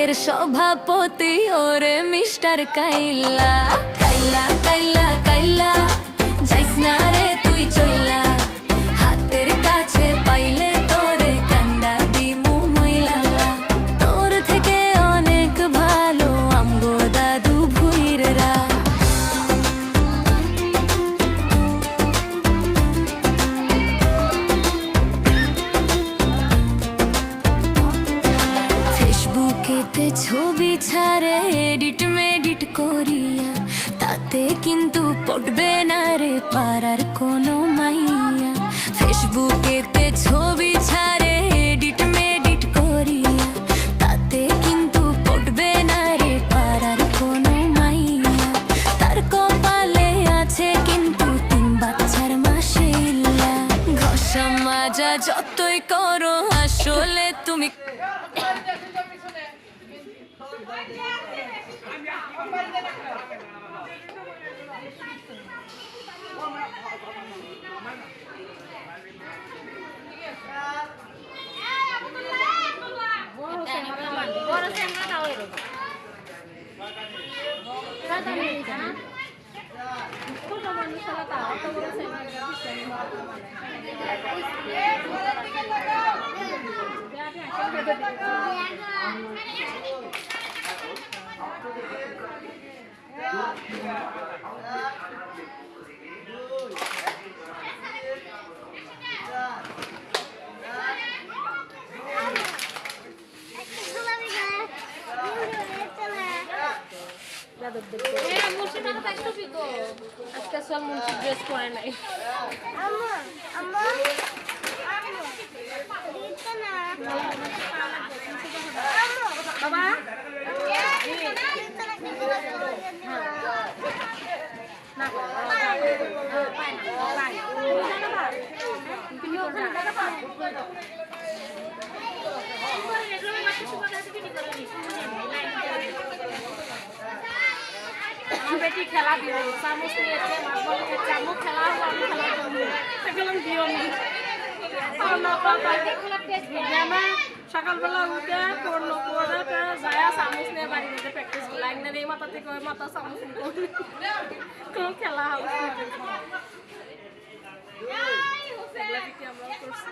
ব্যাংকের সভাপতি ওরে মিস্টার কাইলা কাইলা কাইলা কাইলা যাইস না রে তুই চইলা হাতের কাছে পাইলে তোরে কান্ডা দিমু মইলা তোর থেকে অনেক ভালো আমগো দাদু ভুইররা ফেসবুকেতে ছবি ছাড়ে এডিট মেডিট করিয়া তাতে কিন্তু পড়বে না রে পাড়ার কোনো মাইয়া ফেসবুকেতে ছবি ছাড়ে এডিট মেডিট করিয়া তাতে কিন্তু পড়বে না রে পাড়ার কোনো মাইয়া তার কপালে আছে কিন্তু 3 বাচ্চার মাশাআল্লাহ ঘষা মাজা যতই করো আসলে তুমি আজকে সব মুন্সি ড্রেস পরে নাই বাবা বেটি খেলা দিব চামচ নিয়েছে মাছ বলছে চামচ খেলা আমি খেলা দিও সকালবেলা উঠে পড়লো পড়ে যায় চামচ নিয়ে বাড়ি নিতে প্র্যাকটিস করলো একদিন এই মাথা থেকে ওই মাথা চামচ কোনো খেলা হবে আমরা করছি